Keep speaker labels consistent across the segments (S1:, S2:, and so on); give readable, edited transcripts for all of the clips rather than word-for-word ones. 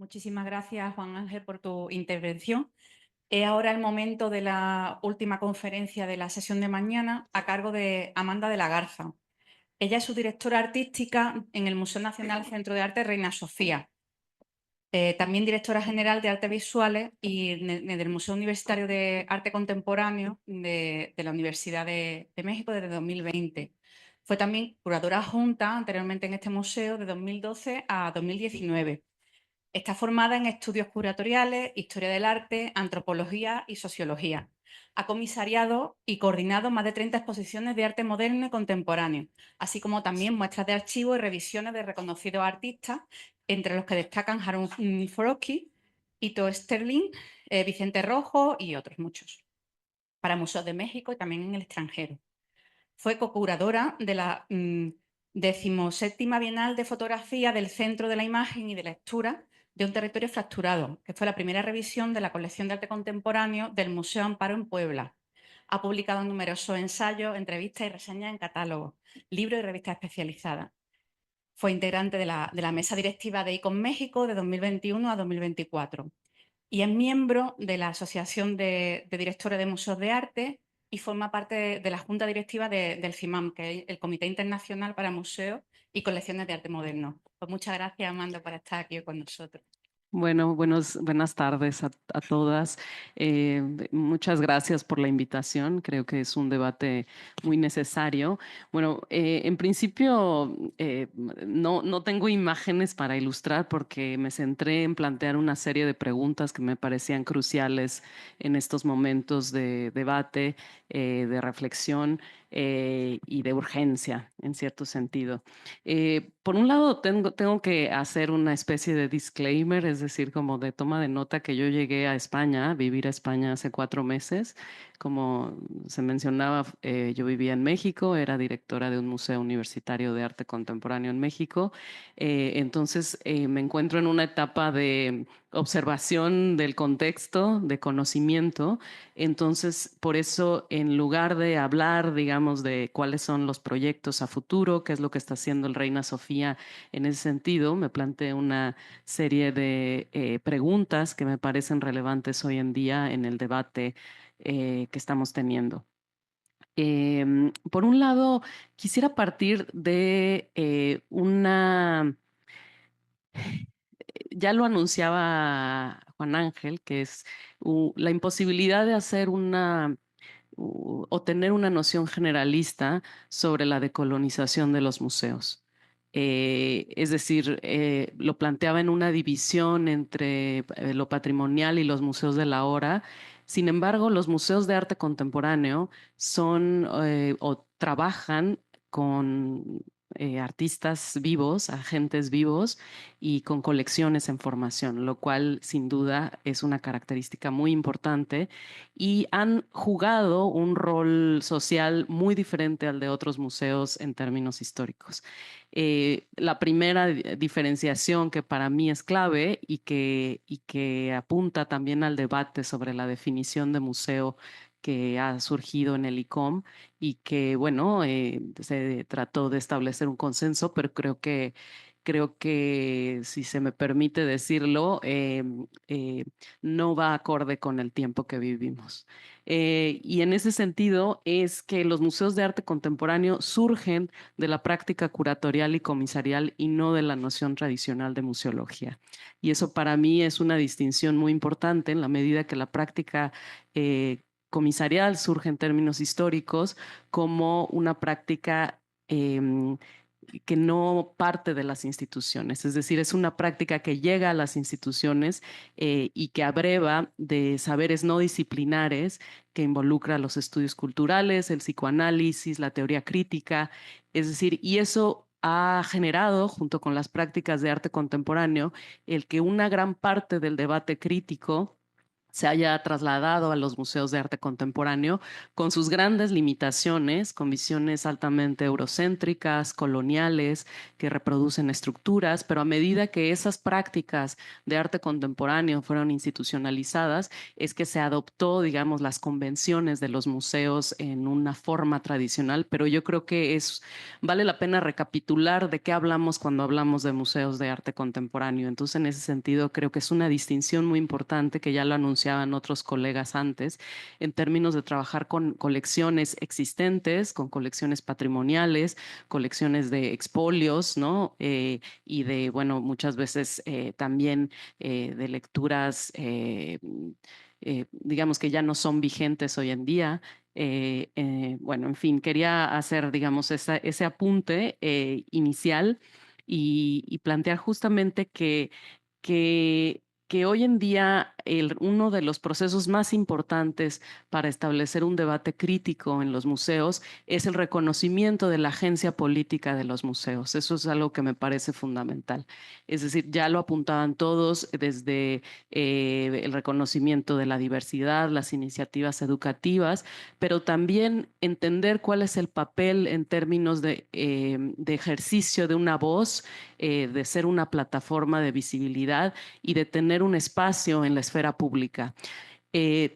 S1: Muchísimas gracias, Juan Ángel, por tu intervención. Es ahora el momento de la última conferencia de la sesión de mañana a cargo de Amanda de la Garza. Ella es subdirectora artística en el Museo Nacional Centro de Arte Reina Sofía. También directora general de Artes Visuales y del Museo Universitario de Arte Contemporáneo de la Universidad de México desde 2020. Fue también curadora adjunta anteriormente en este museo de 2012 a 2019. Está formada en estudios curatoriales, historia del arte, antropología y sociología. Ha comisariado y coordinado más de 30 exposiciones de arte moderno y contemporáneo, así como también muestras de archivo y revisiones de reconocidos artistas, entre los que destacan Harun Forosky, Ito Sterling, Vicente Rojo y otros muchos, para museos de México y también en el extranjero. Fue co-curadora de la 17ª Bienal de Fotografía del Centro de la Imagen y de Lectura de un territorio fracturado, que fue la primera revisión de la colección de arte contemporáneo del Museo Amparo en Puebla. Ha publicado numerosos ensayos, entrevistas y reseñas en catálogos, libros y revistas especializadas. Fue integrante de la mesa directiva de ICOM México de 2021 a 2024 y es miembro de la Asociación de Directores de Museos de Arte y forma parte de la Junta Directiva del CIMAM, que es el Comité Internacional para Museos y Colecciones de Arte Moderno. Pues muchas gracias, Amanda, por estar aquí con nosotros.
S2: Bueno, buenas tardes a todas. Muchas gracias por la invitación. Creo que es un debate muy necesario. Bueno, en principio no tengo imágenes para ilustrar porque me centré en plantear una serie de preguntas que me parecían cruciales en estos momentos de debate, de reflexión y de urgencia, en cierto sentido. Por un lado, tengo que hacer una especie de disclaimer, es decir, como de toma de nota que yo llegué a España, a vivir a España hace 4 meses. Como se mencionaba, yo vivía en México, era directora de un museo universitario de arte contemporáneo en México. Entonces, me encuentro en una etapa de observación del contexto, de conocimiento. Entonces, por eso, en lugar de hablar, digamos, de cuáles son los proyectos a futuro, qué es lo que está haciendo el Reina Sofía en ese sentido, me planteé una serie de preguntas que me parecen relevantes hoy en día en el debate que estamos teniendo. Por un lado, quisiera partir de ya lo anunciaba Juan Ángel, que es la imposibilidad de hacer o tener una noción generalista sobre la decolonización de los museos. Es decir, lo planteaba en una división entre lo patrimonial y los museos de la hora. Sin embargo, los museos de arte contemporáneo son o trabajan con artistas vivos, agentes vivos y con colecciones en formación, lo cual sin duda es una característica muy importante y han jugado un rol social muy diferente al de otros museos en términos históricos. La primera diferenciación que para mí es clave y que apunta también al debate sobre la definición de museo que ha surgido en el ICOM y que, bueno, se trató de establecer un consenso, pero creo que si se me permite decirlo, no va acorde con el tiempo que vivimos. Y en ese sentido es que los museos de arte contemporáneo surgen de la práctica curatorial y comisarial y no de la noción tradicional de museología. Y eso para mí es una distinción muy importante en la medida que la práctica comisarial surge en términos históricos como una práctica que no parte de las instituciones, es decir, es una práctica que llega a las instituciones y que abreva de saberes no disciplinares que involucra los estudios culturales, el psicoanálisis, la teoría crítica, es decir, y eso ha generado, junto con las prácticas de arte contemporáneo, el que una gran parte del debate crítico se haya trasladado a los museos de arte contemporáneo con sus grandes limitaciones, con visiones altamente eurocéntricas, coloniales, que reproducen estructuras, pero a medida que esas prácticas de arte contemporáneo fueron institucionalizadas, es que se adoptó, digamos, las convenciones de los museos en una forma tradicional, pero yo creo que vale la pena recapitular de qué hablamos cuando hablamos de museos de arte contemporáneo. Entonces, en ese sentido, creo que es una distinción muy importante que ya lo anunciaban otros colegas antes, en términos de trabajar con colecciones existentes, con colecciones patrimoniales, colecciones de expolios, ¿no? Y de, bueno, muchas veces también de lecturas, digamos que ya no son vigentes hoy en día. Bueno, en fin, quería hacer, digamos, ese apunte inicial y plantear justamente que hoy en día uno de los procesos más importantes para establecer un debate crítico en los museos es el reconocimiento de la agencia política de los museos. Eso es algo que me parece fundamental. Es decir, ya lo apuntaban todos desde el reconocimiento de la diversidad, las iniciativas educativas, pero también entender cuál es el papel en términos de ejercicio de una voz, de ser una plataforma de visibilidad y de tener un espacio en la esfera pública.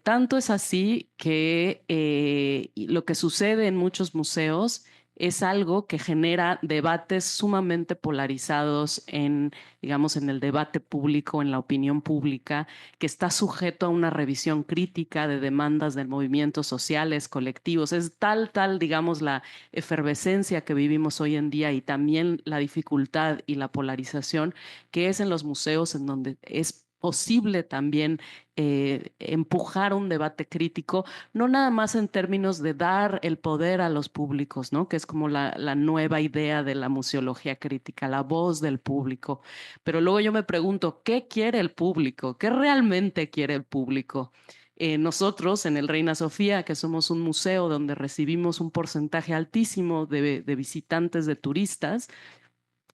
S2: Tanto es así que lo que sucede en muchos museos es algo que genera debates sumamente polarizados digamos, en el debate público, en la opinión pública, que está sujeto a una revisión crítica de demandas de movimientos sociales, colectivos. Es tal, digamos, la efervescencia que vivimos hoy en día y también la dificultad y la polarización que es en los museos en donde es posible también empujar un debate crítico, no nada más en términos de dar el poder a los públicos, ¿no? Que es como la nueva idea de la museología crítica, la voz del público. Pero luego yo me pregunto, ¿qué quiere el público? ¿Qué realmente quiere el público? Nosotros en el Reina Sofía, que somos un museo donde recibimos un porcentaje altísimo de visitantes, de turistas,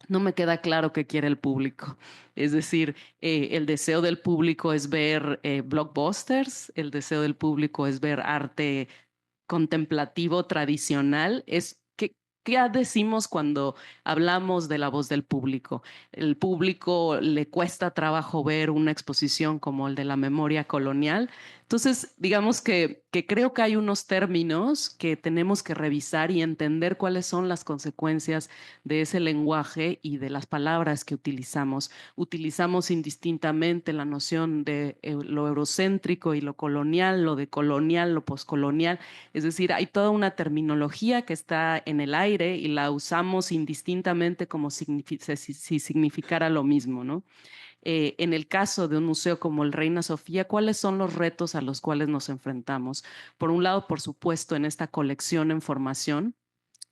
S2: no me queda claro qué quiere el público. Es decir, el deseo del público es ver blockbusters, el deseo del público es ver arte contemplativo tradicional. ¿Qué decimos cuando hablamos de la voz del público? El público le cuesta trabajo ver una exposición como el de la memoria colonial. Entonces, digamos que creo que hay unos términos que tenemos que revisar y entender cuáles son las consecuencias de ese lenguaje y de las palabras que utilizamos. Utilizamos indistintamente la noción de lo eurocéntrico y lo colonial, lo decolonial, lo poscolonial. Es decir, hay toda una terminología que está en el aire y la usamos indistintamente como si significara lo mismo, ¿no? En el caso de un museo como el Reina Sofía, ¿cuáles son los retos a los cuales nos enfrentamos? Por un lado, por supuesto, en esta colección en formación,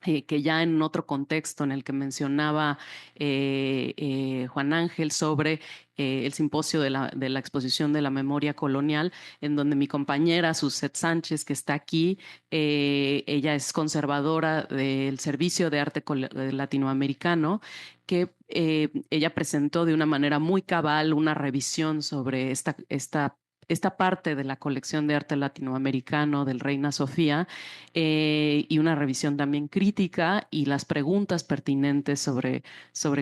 S2: que ya en otro contexto en el que mencionaba Juan Ángel sobre el simposio de la exposición de la memoria colonial, en donde mi compañera Suset Sánchez, que está aquí, ella es conservadora del Servicio de Arte Latinoamericano, que ella presentó de una manera muy cabal una revisión sobre esta parte de la colección de arte latinoamericano del Reina Sofía y una revisión también crítica y las preguntas pertinentes sobre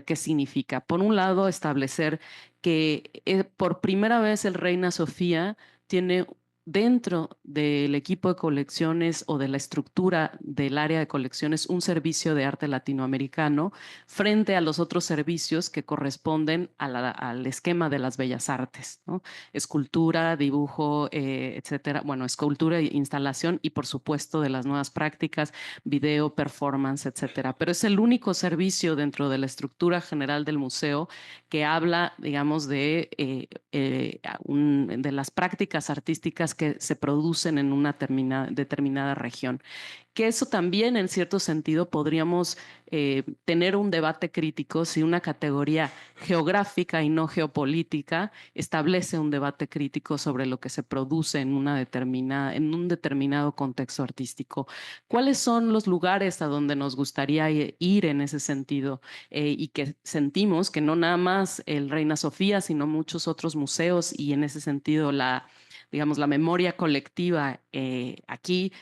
S2: qué significa. Por un lado, establecer que por primera vez el Reina Sofía tiene dentro del equipo de colecciones o de la estructura del área de colecciones un servicio de arte latinoamericano frente a los otros servicios que corresponden al esquema de las bellas artes, ¿no? Escultura, dibujo, etcétera. Bueno, escultura, instalación y por supuesto de las nuevas prácticas, video, performance, etcétera. Pero es el único servicio dentro de la estructura general del museo que habla, digamos, de las prácticas artísticas que se producen en una determinada región. que eso también en cierto sentido podríamos tener un debate crítico si una categoría geográfica y no geopolítica establece un debate crítico sobre lo que se produce en en un determinado contexto artístico. ¿Cuáles son los lugares a donde nos gustaría ir en ese sentido? Y que sentimos que no nada más el Reina Sofía, sino muchos otros museos y en ese sentido digamos, la memoria colectiva aquí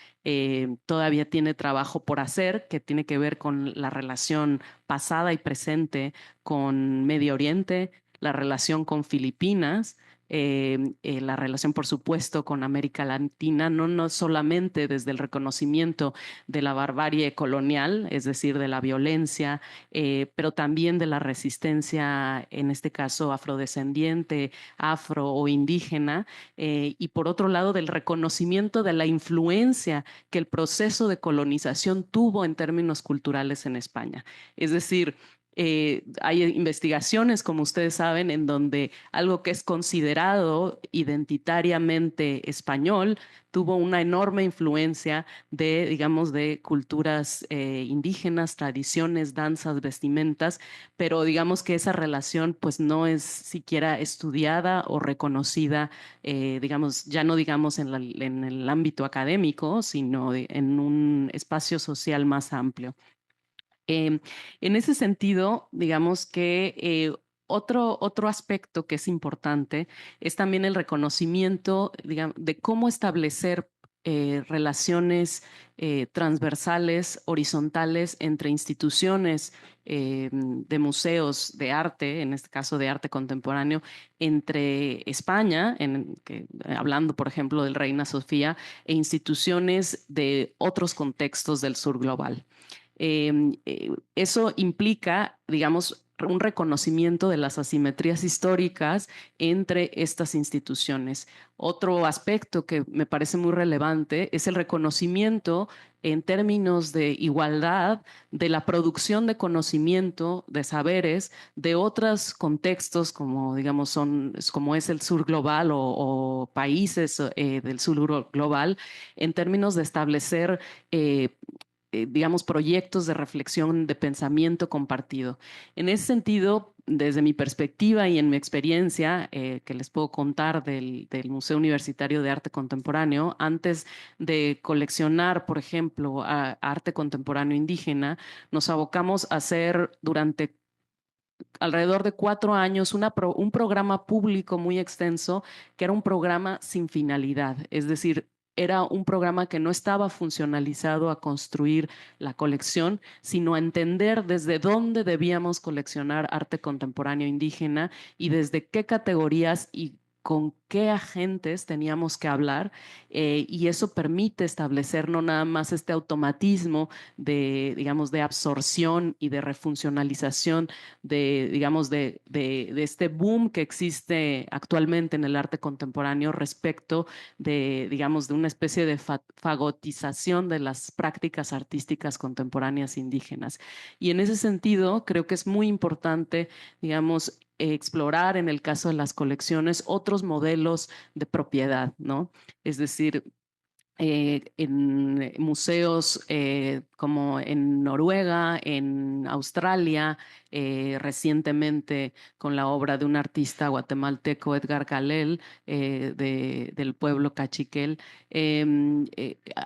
S2: todavía tiene trabajo por hacer, que tiene que ver con la relación pasada y presente con Medio Oriente, la relación con Filipinas, la relación, por supuesto, con América Latina, no solamente desde el reconocimiento de la barbarie colonial, es decir, de la violencia, pero también de la resistencia, en este caso afrodescendiente, afro o indígena, y por otro lado del reconocimiento de la influencia que el proceso de colonización tuvo en términos culturales en España. Es decir, hay investigaciones, como ustedes saben, en donde algo que es considerado identitariamente español tuvo una enorme influencia de, digamos, de culturas indígenas, tradiciones, danzas, vestimentas, pero digamos que esa relación pues no es siquiera estudiada o reconocida, digamos, ya no digamos en el ámbito académico, sino en un espacio social más amplio. En ese sentido, digamos que otro aspecto que es importante es también el reconocimiento, digamos, de cómo establecer relaciones transversales, horizontales entre instituciones de museos de arte, en este caso de arte contemporáneo, entre España, hablando por ejemplo del Reina Sofía, e instituciones de otros contextos del sur global. Eso implica, digamos, un reconocimiento de las asimetrías históricas entre estas instituciones. Otro aspecto que me parece muy relevante es el reconocimiento en términos de igualdad de la producción de conocimiento, de saberes, de otros contextos como, digamos, como es el sur global o países del sur global, en términos de establecer digamos, proyectos de reflexión, de pensamiento compartido. En ese sentido, desde mi perspectiva y en mi experiencia, que les puedo contar del Museo Universitario de Arte Contemporáneo, antes de coleccionar, por ejemplo, arte contemporáneo indígena, nos abocamos a hacer durante alrededor de 4 años un programa público muy extenso, que era un programa sin finalidad, es decir, era un programa que no estaba funcionalizado a construir la colección, sino a entender desde dónde debíamos coleccionar arte contemporáneo indígena y desde qué categorías y con qué agentes teníamos que hablar, y eso permite establecer no nada más este automatismo de, digamos, de absorción y de refuncionalización de, digamos, de este boom que existe actualmente en el arte contemporáneo respecto de, digamos, de una especie de fagotización de las prácticas artísticas contemporáneas indígenas. Y en ese sentido, creo que es muy importante, digamos, explorar en el caso de las colecciones otros modelos de propiedad, ¿no? Es decir, en museos como en Noruega, en Australia, recientemente con la obra de un artista guatemalteco, Edgar Galel, del pueblo cachiquel.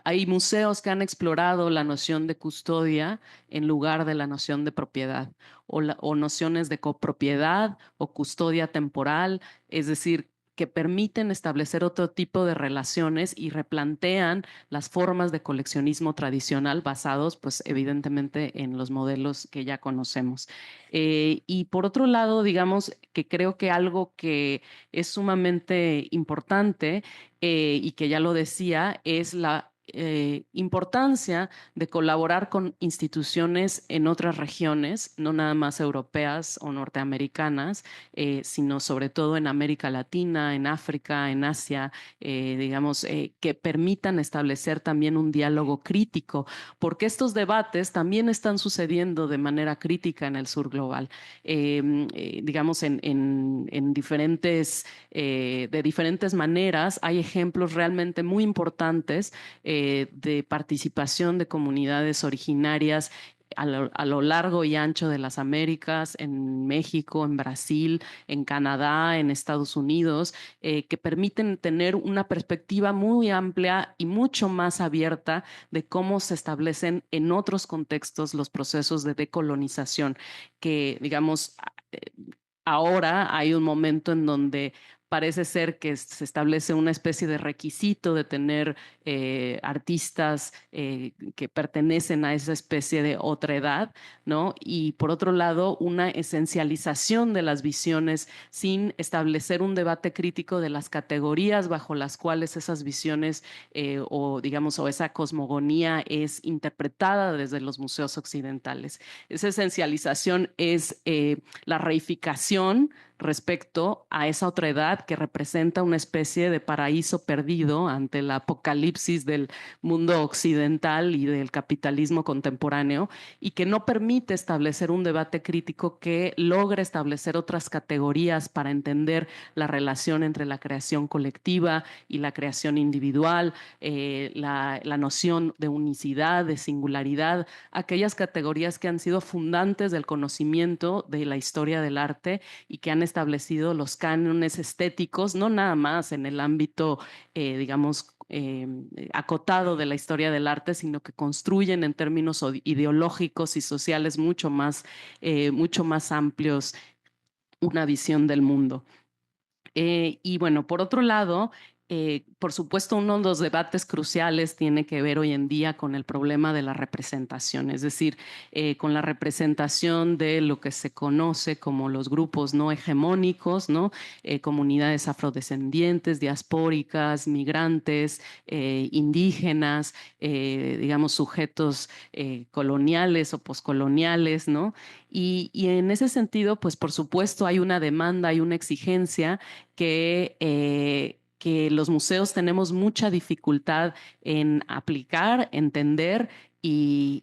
S2: Hay museos que han explorado la noción de custodia en lugar de la noción de propiedad o nociones de copropiedad o custodia temporal, es decir, que permiten establecer otro tipo de relaciones y replantean las formas de coleccionismo tradicional basados, pues evidentemente, en los modelos que ya conocemos. Y por otro lado, digamos que creo que algo que es sumamente importante y que ya lo decía, es la importancia de colaborar con instituciones en otras regiones, no nada más europeas o norteamericanas, sino sobre todo en América Latina, en África, en Asia, digamos, que permitan establecer también un diálogo crítico, porque estos debates también están sucediendo de manera crítica en el sur global, digamos, en diferentes, de diferentes maneras. Hay ejemplos realmente muy importantes de participación de comunidades originarias a lo largo y ancho de las Américas, en México, en Brasil, en Canadá, en Estados Unidos, que permiten tener una perspectiva muy amplia y mucho más abierta de cómo se establecen en otros contextos los procesos de decolonización, que digamos, ahora hay un momento en donde parece ser que se establece una especie de requisito de tener artistas que pertenecen a esa especie de otra edad, ¿no? Y por otro lado, una esencialización de las visiones sin establecer un debate crítico de las categorías bajo las cuales esas visiones o digamos, o esa cosmogonía es interpretada desde los museos occidentales. Esa esencialización es la reificación respecto a esa otra edad que representa una especie de paraíso perdido ante el apocalipsis del mundo occidental y del capitalismo contemporáneo, y que no permite establecer un debate crítico que logre establecer otras categorías para entender la relación entre la creación colectiva y la creación individual, la noción de unicidad, de singularidad, aquellas categorías que han sido fundantes del conocimiento de la historia del arte y que han establecido los cánones estéticos, no nada más en el ámbito, digamos, acotado de la historia del arte, sino que construyen en términos ideológicos y sociales mucho más amplios una visión del mundo. Y bueno, por otro lado, por supuesto, uno de los debates cruciales tiene que ver hoy en día con el problema de la representación, es decir, con la representación de lo que se conoce como los grupos no hegemónicos, ¿no? Comunidades afrodescendientes, diaspóricas, migrantes, indígenas, digamos, sujetos coloniales o poscoloniales, ¿no? Y en ese sentido, pues por supuesto hay una demanda, hay una exigencia que los museos tenemos mucha dificultad en aplicar, entender y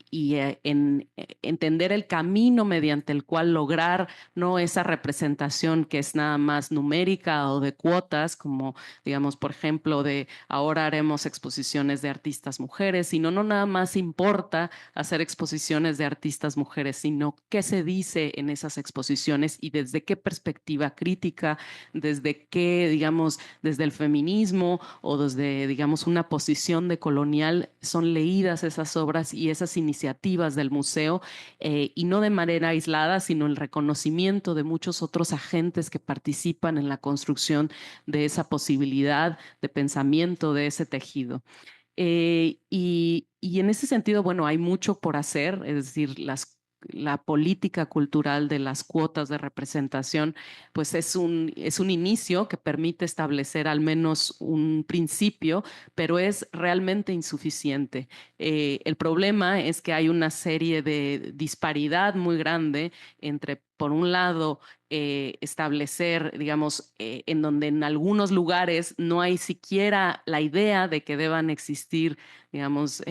S2: en entender el camino mediante el cual lograr no esa representación que es nada más numérica o de cuotas, como digamos, por ejemplo, de ahora haremos exposiciones de artistas mujeres, sino no nada más importa hacer exposiciones de artistas mujeres, sino qué se dice en esas exposiciones y desde qué perspectiva crítica, desde qué, digamos, desde el feminismo o desde, digamos, una posición decolonial son leídas esas obras y esas iniciativas del museo, y no de manera aislada, sino el reconocimiento de muchos otros agentes que participan en la construcción de esa posibilidad de pensamiento de ese tejido. Y en ese sentido, bueno, hay mucho por hacer, es decir, la política cultural de las cuotas de representación, pues es un inicio que permite establecer al menos un principio, pero es realmente insuficiente. El problema es que hay una serie de disparidad muy grande entre, por un lado, establecer, digamos, en donde en algunos lugares no hay siquiera la idea de que deban existir, digamos,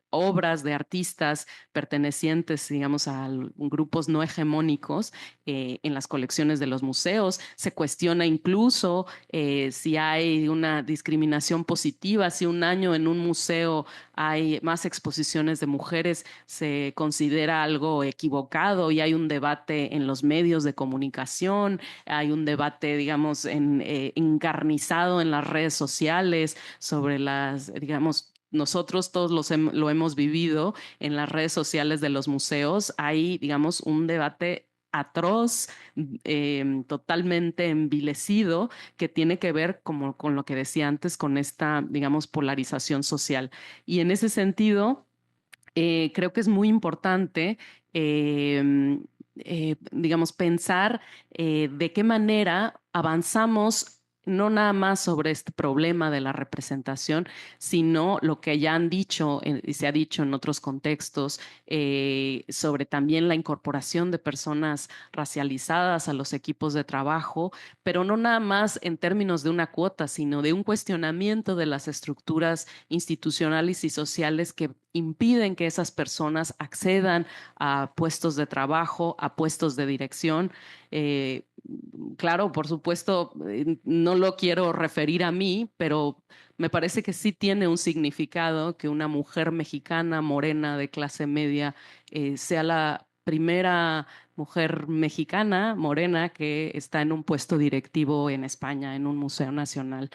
S2: obras de artistas pertenecientes, digamos, a grupos no hegemónicos en las colecciones de los museos. Se cuestiona incluso si hay una discriminación positiva, si un año en un museo hay más exposiciones de mujeres, se considera algo equivocado y hay un debate en los medios de comunicación, hay un debate, digamos, encarnizado en las redes sociales sobre las, digamos, nosotros todos lo hemos vivido en las redes sociales de los museos. Hay, digamos, un debate atroz, totalmente envilecido, que tiene que ver, como con lo que decía antes, con esta, digamos, polarización social. Y en ese sentido, creo que es muy importante, digamos, pensar de qué manera avanzamos no nada más sobre este problema de la representación, sino lo que ya han dicho y se ha dicho en otros contextos sobre también la incorporación de personas racializadas a los equipos de trabajo, pero no nada más en términos de una cuota, sino de un cuestionamiento de las estructuras institucionales y sociales que impiden que esas personas accedan a puestos de trabajo, a puestos de dirección. claro, por supuesto, no lo quiero referir a mí, pero me parece que sí tiene un significado que una mujer mexicana, morena, de clase media, sea la primera mujer mexicana, morena, que está en un puesto directivo en España, en un museo nacional.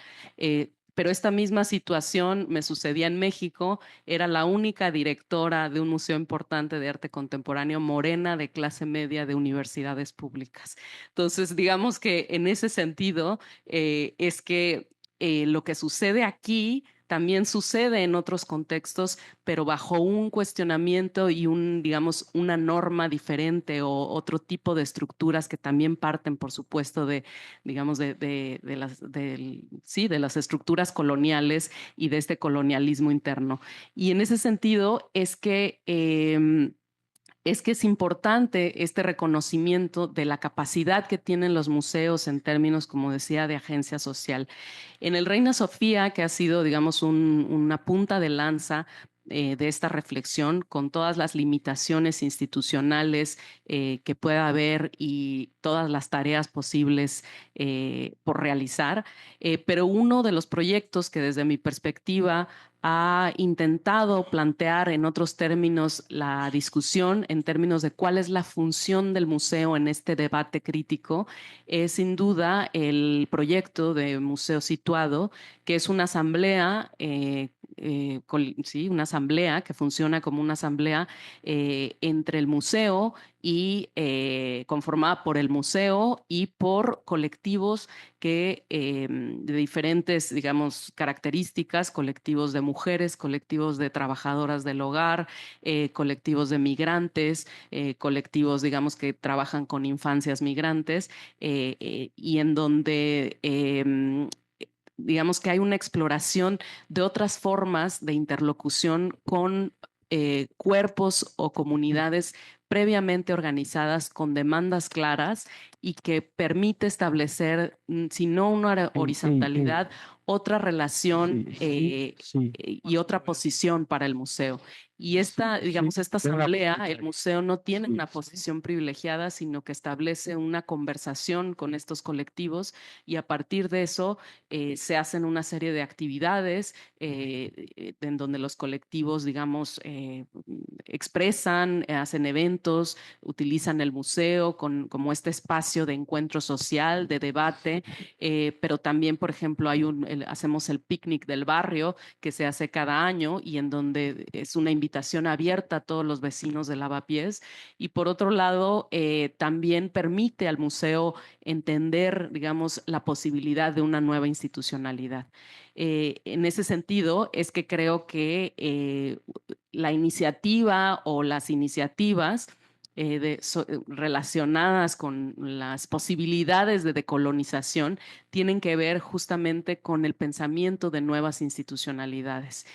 S2: Pero esta misma situación me sucedía en México. Era la única directora de un museo importante de arte contemporáneo morena de clase media de universidades públicas. Entonces, digamos que en ese sentido es que lo que sucede aquí también sucede en otros contextos, pero bajo un cuestionamiento y digamos, una norma diferente o otro tipo de estructuras que también parten, por supuesto, digamos, sí, de las estructuras coloniales y de este colonialismo interno. Y en ese sentido es importante este reconocimiento de la capacidad que tienen los museos en términos, como decía, de agencia social. En el Reina Sofía, que ha sido, digamos, una punta de lanza de esta reflexión, con todas las limitaciones institucionales que pueda haber y todas las tareas posibles por realizar, pero uno de los proyectos que desde mi perspectiva ha intentado plantear en otros términos la discusión en términos de cuál es la función del museo en este debate crítico, es sin duda el proyecto de Museo Situado, que es una asamblea, sí, una asamblea que funciona como una asamblea entre el museo y conformada por el museo y por colectivos de diferentes, digamos, características, colectivos de mujeres, colectivos de trabajadoras del hogar, colectivos de migrantes, colectivos, digamos, que trabajan con infancias migrantes, y en donde digamos que hay una exploración de otras formas de interlocución con cuerpos o comunidades previamente organizadas con demandas claras y que permite establecer, si no una horizontalidad, otra relación y otra posición para el museo. Y digamos, esta asamblea, el museo no tiene una posición privilegiada, sino que establece una conversación con estos colectivos y a partir de eso se hacen una serie de actividades en donde los colectivos, digamos, expresan, hacen eventos, utilizan el museo como este espacio de encuentro social, de debate, pero también, por ejemplo, hacemos el picnic del barrio que se hace cada año y en donde es una invitación abierta a todos los vecinos de Lavapiés. Y por otro lado, también permite al museo entender, digamos, la posibilidad de una nueva institucionalidad. En ese sentido, es que creo que la iniciativa o las iniciativas relacionadas con las posibilidades de decolonización tienen que ver justamente con el pensamiento de nuevas institucionalidades.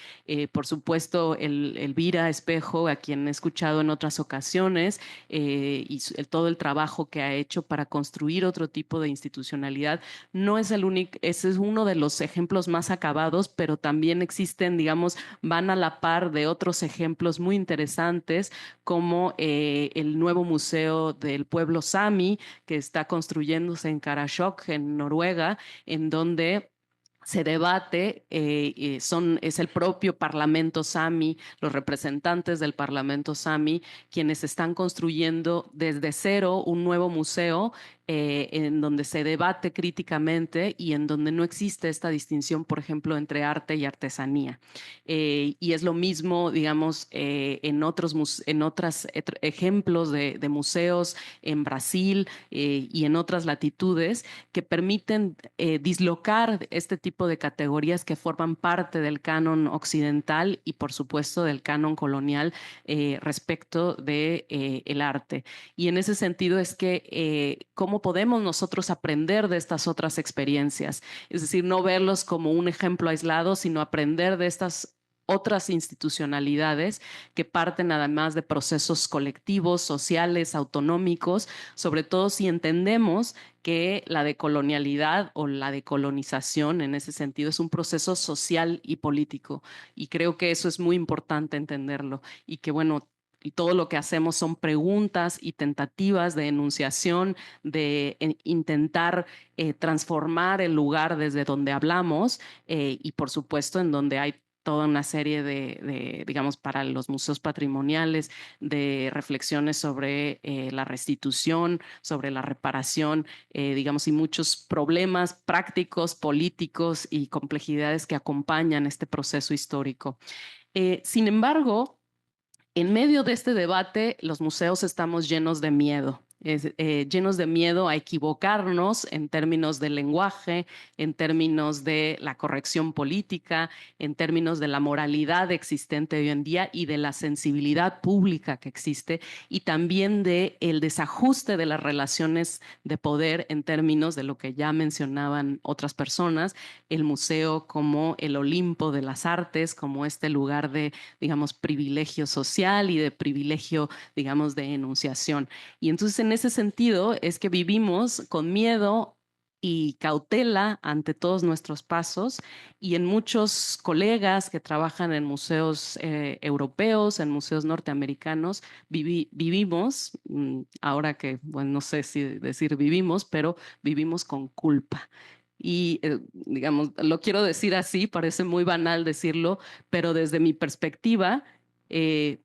S2: Por supuesto, Elvira Espejo, a quien he escuchado en otras ocasiones, y todo el trabajo que ha hecho para construir otro tipo de institucionalidad, no es el único, ese es uno de los ejemplos más acabados, pero también existen, digamos, van a la par de otros ejemplos muy interesantes, como el nuevo museo del pueblo Sami, que está construyéndose en Karasjok, en Noruega, en donde se debate, es el propio Parlamento Sami, los representantes del Parlamento Sami, quienes están construyendo desde cero un nuevo museo en donde se debate críticamente y en donde no existe esta distinción, por ejemplo, entre arte y artesanía. Y es lo mismo, digamos, en otros ejemplos de museos en Brasil y en otras latitudes que permiten dislocar este tipo de categorías que forman parte del canon occidental y, por supuesto, del canon colonial respecto de el arte. Y en ese sentido es que cómo podemos nosotros aprender de estas otras experiencias, es decir, no verlos como un ejemplo aislado, sino aprender de estas otras institucionalidades que parten además de procesos colectivos, sociales, autonómicos, sobre todo si entendemos que la decolonialidad o la decolonización en ese sentido es un proceso social y político. Y creo que eso es muy importante entenderlo y que, bueno, y todo lo que hacemos son preguntas y tentativas de enunciación, de intentar transformar el lugar desde donde hablamos y por supuesto en donde hay toda una serie digamos, para los museos patrimoniales, de reflexiones sobre la restitución, sobre la reparación, digamos, y muchos problemas prácticos, políticos y complejidades que acompañan este proceso histórico. Sin embargo, en medio de este debate, los museos estamos llenos de miedo. Llenos de miedo a equivocarnos en términos del lenguaje, en términos de la corrección política, en términos de la moralidad existente hoy en día y de la sensibilidad pública que existe y también de el desajuste de las relaciones de poder en términos de lo que ya mencionaban otras personas, el museo como el Olimpo de las artes, como este lugar de, digamos, privilegio social y de privilegio, digamos, de enunciación. Y entonces en ese sentido es que vivimos con miedo y cautela ante todos nuestros pasos y en muchos colegas que trabajan en museos europeos, en museos norteamericanos, vivimos, ahora que, bueno, no sé si decir vivimos, pero vivimos con culpa. Y, digamos, lo quiero decir así, parece muy banal decirlo, pero desde mi perspectiva, eh,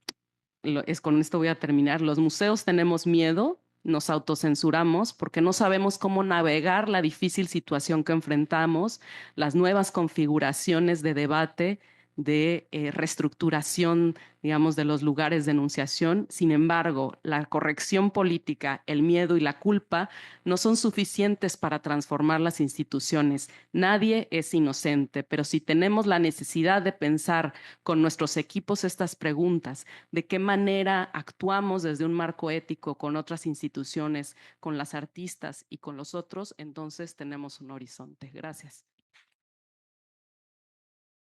S2: con esto voy a terminar, los museos tenemos miedo, nos autocensuramos porque no sabemos cómo navegar la difícil situación que enfrentamos, las nuevas configuraciones de debate, de reestructuración, digamos, de los lugares de enunciación. Sin embargo, la corrección política, el miedo y la culpa no son suficientes para transformar las instituciones. Nadie es inocente, pero si tenemos la necesidad de pensar con nuestros equipos estas preguntas, de qué manera actuamos desde un marco ético con otras instituciones, con las artistas y con los otros, entonces tenemos un horizonte. Gracias.